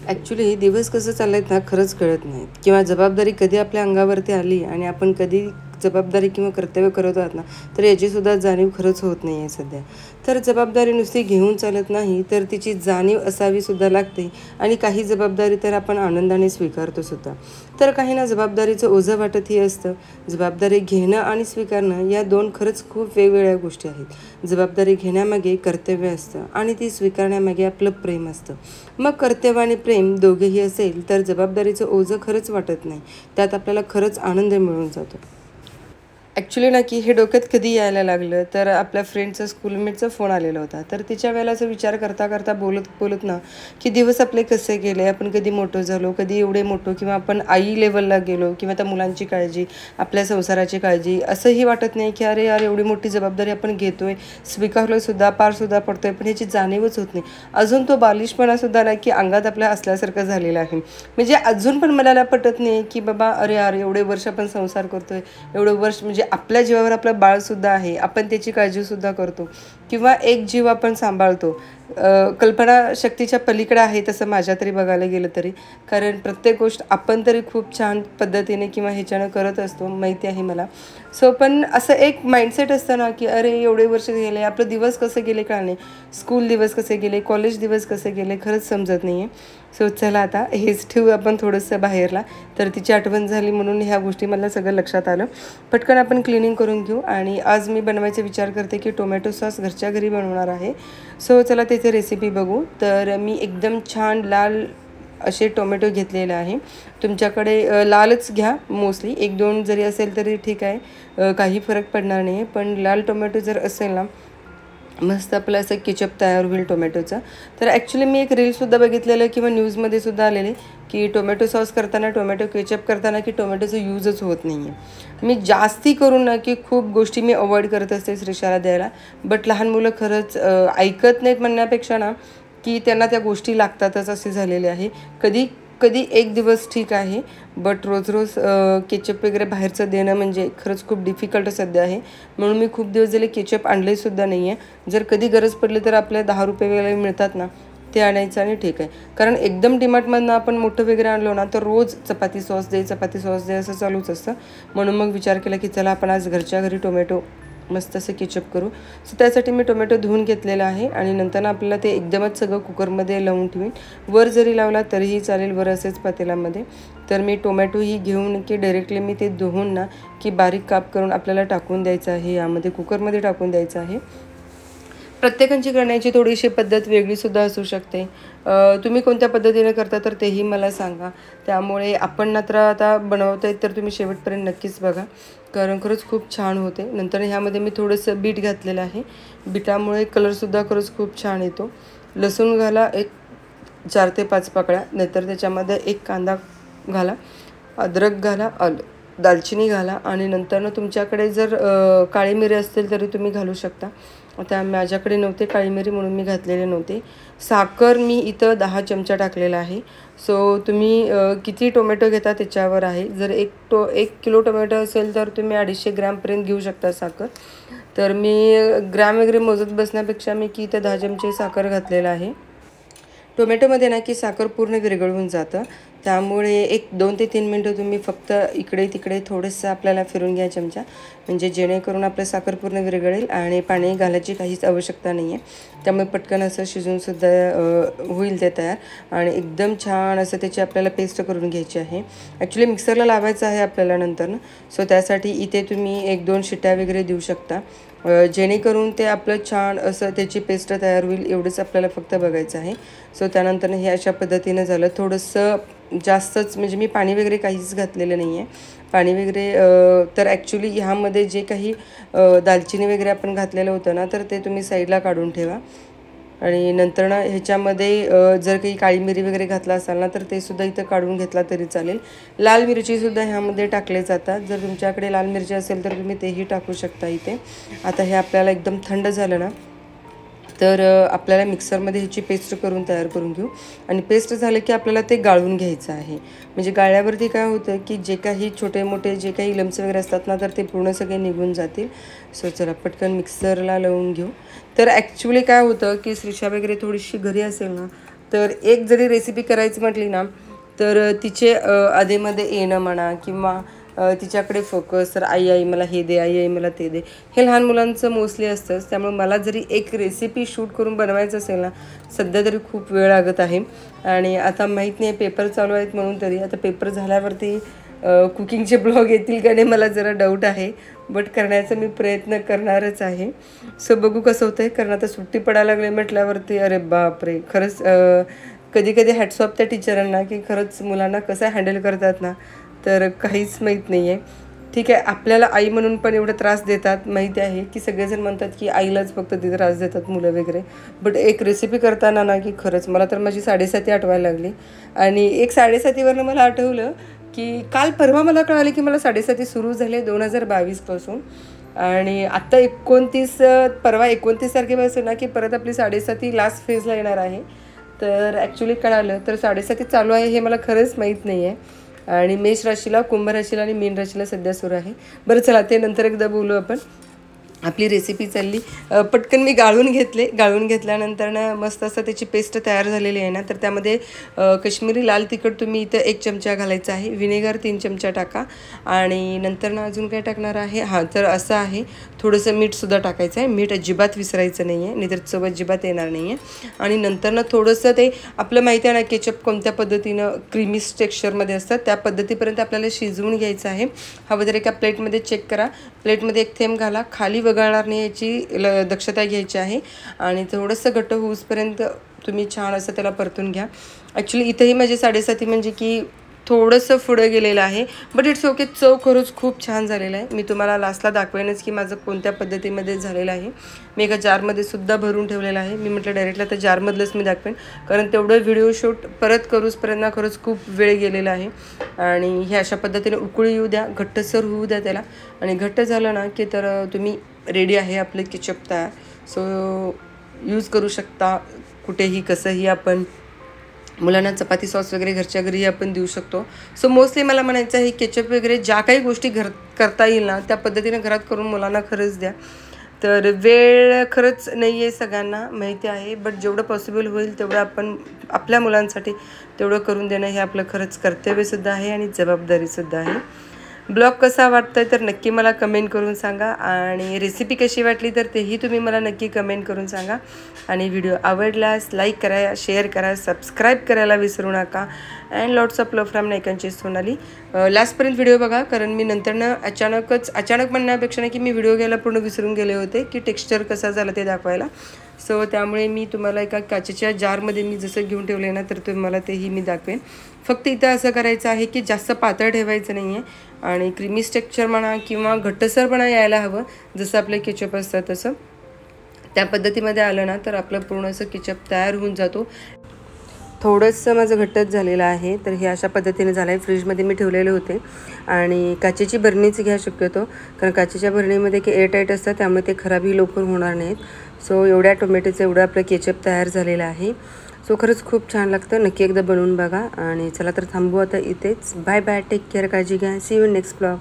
Actually दिवस कसं चाललेत ना खरंच कळत नाही किंवा जबाबदारी कधी आपल्या अंगावरती आली आणि आपण कधी जबाबदारी किंवा कर्तव्य करत आहात ना तर याचीसुद्धा जाणीव खरंच होत नाही आहे सध्या. तर जबाबदारी नुसती घेऊन चालत नाही तर तिची जाणीव असावीसुद्धा लागते आणि काही जबाबदारी तर आपण आनंदाने स्वीकारतो सुद्धा. तर काहींना जबाबदारीचं ओझं वाटतही असतं. जबाबदारी घेणं आणि स्वीकारणं या दोन खरंच खूप वेगवेगळ्या गोष्टी आहेत. जबाबदारी घेण्यामागे कर्तव्य असतं आणि ती स्वीकारण्यामागे आपलं प्रेम असतं. मग कर्तव्य आणि प्रेम दोघेही असेल तर जबाबदारीचं ओझं खरंच वाटत नाही. त्यात आपल्याला खरंच आनंद मिळून जातो. ॲक्च्युली ना की हे डोक्यात कधी यायला लागलं तर आपल्या फ्रेंडचा स्कूलमेटचा फोन आलेला होता. तर तिच्या वेळेला असं विचार करता करता बोलत बोलत ना की दिवस आपले कसे गेले, आपण कधी मोठं झालो, कधी एवढे मोठं किंवा आपण आई लेवलला गेलो किंवा त्या मुलांची काळजी, आपल्या संसाराची काळजी, असंही वाटत नाही की अरे यार एवढी मोठी जबाबदारी आपण घेतोय, स्वीकारलोय सुद्धा, पारसुद्धा पडतोय, पण ह्याची जाणीवच होत नाही. अजून तो बालिशपणासुद्धा ना की अंगात आपल्या असल्यासारखं झालेला आहे. म्हणजे अजून पण मला पटत नाही की बाबा अरे यार एवढे वर्ष आपण संसार करतोय, एवढं वर्ष म्हणजे आपल्या जीवावर आपलं बाळसुद्धा आहे, आपण त्याची काळजीसुद्धा करतो किंवा एक जीव आपण सांभाळतो. कल्पनाशक्तीच्या पलीकडे आहे तसं माझ्या तरी बघायला गेलं तरी. कारण प्रत्येक गोष्ट आपण तरी खूप छान पद्धतीने किंवा ह्याच्यानं करत असतो, माहिती आहे मला. सो पण असं एक माइंडसेट असतं ना की अरे एवढे वर्ष गेले, आपलं दिवस कसे गेले कळलं नाही. स्कूल दिवस कसे गेले, कॉलेज दिवस कसे गेले खरंच समजत नाही आहे. सो चला आता हेच ठेवू आपण थोडंसं बाहेरला. तर तिची आठवण झाली म्हणून ह्या गोष्टी मला सगळं लक्षात आलं. पटकन आपण क्लिनिंग करून घेऊ. आणि आज मी बनवायचा विचार करते की टोमॅटो सॉस घरच्या घरी बनवणार आहे. सो चला त्याची रेसिपी बघू. तर मी एकदम छान लाल असे टोमॅटो घेतलेले आहे. तुमच्याकडे लालच घ्या मोस्टली, 1-2 जरी असेल तरी ठीक आहे, काही फरक पडणार नाही आहे. पण लाल टोमॅटो जर असेल ना मस्त आपलं असं केचप तयार होईल टोमॅटोचा. तर ॲक्च्युली मी एक रीलसुद्धा बघितलेलं किंवा न्यूजमध्ये सुद्धा आलेले की टोमॅटो सॉस करताना, टोमॅटो केचप करताना की टोमॅटोचं यूजच होत नाही आहे. मी जास्ती करून ना की खूप गोष्टी मी अवॉइड करत असते श्रीशाला द्यायला. बट लहान मुलं खरंच ऐकत नाहीत म्हणण्यापेक्षा ना की त्यांना त्या गोष्टी लागतातच असे झालेले आहे. कधी कधी एक दिवस ठीक आहे, बट रोज रोज केचप वगैरे बाहेरचं देणं म्हणजे खरंच खूप डिफिकल्ट सध्या आहे. म्हणून मी खूप दिवस झाले केचप आणलेसुद्धा नाही आहे. जर कधी गरज पडली तर आपल्या 10 रुपये वगैरे मिळतात ना ते आणायचं आणि ठीक आहे. कारण एकदम डीमार्टमधनं आपण मोठं वगैरे आणलो ना तर रोज चपाती सॉस दे, चपाती सॉस दे असं चालूच असतं. म्हणून मग विचार केला की चला आपण आज घरच्या घरी टोमॅटो मस्त असं केचप करू. सो त्यासाठी मी टोमॅटो धुवून घेतलेला आहे आणि नंतर आपल्याला ते एकदमच सगळं कुकरमध्ये लावून ठेवीन. वर जरी लावला तरीही चालेल, वर असेच पातेल्यामध्ये. तर मी टोमॅटोही घेऊन की डायरेक्टली मी ते धुवून ना की बारीक काप करून आपल्याला टाकून द्यायचं आहे, यामध्ये कुकरमध्ये टाकून द्यायचं आहे. प्रत्येकाची करण्याची थोडीशी पद्धत वेगळीसुद्धा असू शकते. तुम्ही कोणत्या पद्धतीने करता तर तेही मला सांगा. त्यामुळे आपण मात्र आता बनवत आहेत तर तुम्ही शेवटपर्यंत नक्कीच बघा, कारण खरंच खूप छान होते. नंतर ह्यामध्ये मी थोडंसं बीट घातलेलं आहे. बीटामुळे कलरसुद्धा खरंच खूप छान येतो. लसूण घाला एक 4 ते 5 पाकळ्या, नाहीतर त्याच्यामध्ये एक कांदा घाला, अद्रक घाला, दालचिनी घाला आणि नंतर तुमच्याकडे जर काळी मिरी असतील तरी तुम्ही घालू शकता. आता माझ्याकडे नव्हते काळी मिरी म्हणून मी घातलेले नव्हते. साखर मी इथं 10 चमचा टाकलेला आहे. सो तुम्ही किती टोमॅटो घेता त्याच्यावर आहे. जर 1 किलो टोमॅटो असेल तर तुम्ही 250 ग्रॅमपर्यंत घेऊ शकता साखर. तर मी ग्रॅम वगैरे मोजत बसण्यापेक्षा मी की इथं 10 चमचे साखर घातलेलं आहे. टोमॅटोमध्ये ना की साखर पूर्ण विरघळून जातं. त्यामुळे एक 2 ते 3 मिनटं तुम्ही फक्त इकडे तिकडे थोडंसं आपल्याला फिरून घ्या चमचा, म्हणजे जेणेकरून आपलं साखर पूर्ण विरघळेल आणि पाणी घालायची काहीच आवश्यकता नाही आहे. त्यामुळे पटकन असं शिजूनसुद्धा होईल ते तयार आणि एकदम छान असं त्याची आपल्याला पेस्ट करून घ्यायची आहे. ॲक्च्युली मिक्सरला लावायचं आहे आपल्याला नंतर ना. सो त्यासाठी इथे तुम्ही 1-2 शिट्ट्या वगैरे देऊ शकता, जेणेकरून ते आपलं छान असं त्याची पेस्ट तयार होईल. एवढंच आपल्याला फक्त बघायचं आहे. सो त्यानंतर हे अशा पद्धतीनं झालं. थोडंसं जास्तच म्हणजे मी पाणी वगैरे काहीच घातलेलं नाही आहे. पाणी वगैरे तर ॲक्च्युली ह्यामध्ये जे काही दालचिनी वगैरे आपण घातलेलं होतं ना तर ते तुम्ही साईडला काढून ठेवा. आणि नंतर ना ह्याच्यामध्ये जर काही काळी मिरी वगैरे घातला असाल ना तर ते सुद्धा इथं काढून घेतला तरी चालेल. लाल मिरचीसुद्धा ह्यामध्ये टाकले जातात. जर तुमच्याकडे लाल मिरची असेल तर तुम्ही तेही टाकू शकता इथे. आता हे आपल्याला एकदम थंड झालं ना तर आपल्याला मिक्सरमध्ये ह्याची पेस्ट करून तयार करून घेऊ. आणि पेस्ट झालं की आपल्याला ते गाळून घ्यायचं आहे. म्हणजे गाळल्यावरती काय होतं की जे काही छोटे मोठे जे काही लम्स वगैरे असतात ना तर ते पूर्ण सगळे निघून जातील. सो चला पटकन मिक्सरला लावून घेऊ. तर ॲक्च्युली काय होतं की श्रीषा वगैरे थोडीशी घरी असेल ना तर एक जरी रेसिपी करायची म्हटली ना तर तिचे आधीमध्ये येणं म्हणा किंवा तिच्याकडे फोकस, तर आई आई मला हे दे, आई आई मला ते दे, हे लहान मुलांचं मोस्टली असतंच. त्यामुळे मला जरी एक रेसिपी शूट करून बनवायचं असेल ना, सध्या तरी खूप वेळ लागत आहे. आणि आता माहीत नाही पेपर चालू आहेत म्हणून तरी आता पेपर झाल्यावरती कुकिंगचे ब्लॉग येतील का नाही मला जरा डाऊट आहे, बट करण्याचा मी प्रयत्न करणारच आहे. सो बघू कसं होतं आहे. कारण आता सुट्टी पडायला लागली म्हटल्यावरती अरे बापरे, खरंच कधी कधी हॅट्स ऑफ त्या टीचरांना की खरंच मुलांना कसं हँडल करतात ना, तर काहीच माहीत नाही आहे. ठीक आहे, आपल्याला आई म्हणून पण एवढं त्रास देतात माहिती आहे की सगळेजण म्हणतात की आईलाच फक्त ते त्रास देतात मुलं वगैरे. बट एक रेसिपी करताना ना की खरंच मला तर माझी 7:30 आठवायला लागली. आणि एक 7:30वरनं मला आठवलं की काल परवा मला कळाले की मला 7:30 सुरू झाले 2022पासून. आणि आत्ता 29 परवा 29 तारखेपासून ना की परत आपली 7:30 लास्ट फेजला येणार आहे. तर ॲक्च्युली कळालं तर 7:30 चालू आहे हे मला खरंच माहीत नाही आहे. आणि मेष राशीला, कुंभ राशीला आणि मीन राशीला सध्या सुरू आहे. बरं चला ते नंतर एकदा बोलू आपण. आपली रेसिपी चालली. पटकन मी गाळून घेतल्यानंतर ना मस्त असं त्याची पेस्ट तयार झालेली आहे ना, तर त्यामध्ये कश्मीरी लाल तिखट तुम्ही इथं 1 चमचा घालायचा आहे, व्हिनेगर 3 चमचा टाका. आणि नंतर ना अजून काय टाकणार आहे, हां तर असं आहे थोडंसं मीठसुद्धा टाकायचं आहे. मीठ अजिबात विसरायचं नाही आहे, नाहीतर चव अजिबात येणार नाही आहे. आणि नंतर ना थोडंसं ते आपलं माहिती आहे ना केचप कोणत्या पद्धतीनं क्रीमी टेक्स्चरमध्ये असतात त्या पद्धतीपर्यंत आपल्याला शिजवून घ्यायचं आहे. हवं तर एका प्लेटमध्ये चेक करा, प्लेटमध्ये 1 थेंब घाला, खाली वगळणार नाही याची दक्षता घ्यायची आहे. आणि थोडंसं घट्ट होऊसपर्यंत तुम्ही छान असं त्याला परतून घ्या. ॲक्च्युली इथंही माझे 7:30 म्हणजे की थोडंसं पुढं गेलेलं आहे, बट इट्स ओके. चव खरंच खूप छान झालेलं आहे. मी तुम्हाला लास्टला दाखवेनच की माझं कोणत्या पद्धतीमध्ये झालेलं आहे. मी एका जारमध्ये सुद्धा भरून ठेवलेलं आहे. मी म्हटलं डायरेक्टला तर जारमधलंच मी दाखवेन, कारण तेवढं व्हिडिओ शूट परत करूचपर्यंत खरंच खूप वेळ गेलेला आहे. आणि हे अशा पद्धतीने उकळी येऊ द्या, घट्टसर होऊ द्या त्याला. आणि घट्ट झालं ना की तर तुम्ही रेडी आहे आपले केचप तयार. सो यूज करू शकता कुठेही कसंही. आपण मुलांना चपाती सॉस वगैरे घरच्या घरी आपण देऊ शकतो. सो मोस्टली मला म्हणायचं आहे केचप वगैरे ज्या काही गोष्टी करता येईल ना त्या पद्धतीने घरात करून मुलांना खरंच द्या. तर वेळ खरंच नाही आहे सगळ्यांना माहिती आहे, बट जेवढं पॉसिबल होईल तेवढं आपण आपल्या मुलांसाठी तेवढं करून देणं हे आपलं खरंच कर्तव्यसुद्धा आहे आणि जबाबदारीसुद्धा आहे. ब्लॉग कसा वाटतोय तर नक्की मला कमेंट करून सांगा. आणि रेसिपी कशी वाटली तर तेही तुम्ही मला नक्की कमेंट करून सांगा. आणि व्हिडिओ आवडल्यास लाईक करा, शेअर करा, सबस्क्राईब करायला विसरू नका. And lots of love from नायकांची सोनाली. लास्टपर्यंत व्हिडिओ बघा, कारण मी नंतरनं अचानक म्हणण्यापेक्षा नाही की मी व्हिडिओ घ्यायला पूर्ण विसरून गेले होते की टेक्स्चर कसा झाला ते दाखवायला. सो त्यामुळे मी तुम्हाला एका काचेच्या जारमध्ये मी जसं घेऊन ठेवले ना तर तुम्हाला तेही मी दाखवेन. फक्त इथं असं करायचं आहे की जास्त पातळ ठेवायचं नाही आहे आणि क्रीमी टेक्स्चर म्हणा किंवा घट्टसरपणा यायला हवं जसं आपले केचप असतं तसं. त्या पद्धतीमध्ये आलं ना तर आपलं पूर्ण असं केचप तयार होऊन जातो. थोडंसं माझं घट्टच झालेलं आहे. तर हे अशा पद्धतीने झालं आहे. फ्रीजमध्ये मी ठेवलेले होते. आणि काचेची बरणीच घ्या शक्यतो, कारण काचेच्या बरणीमध्ये की एअरटाईट असतात त्यामुळे ते खराबही लवकर होणार नाहीत. सो एवढ्या टोमॅटोचं एवढं आपलं केचप तयार झालेलं आहे. सो खरंच खूप छान लागतं, नक्की एकदा बनवून बघा. आणि चला तर थांबू आता इथेच. बाय बाय, टेक केअर, काळजी घ्या. See you in next blog.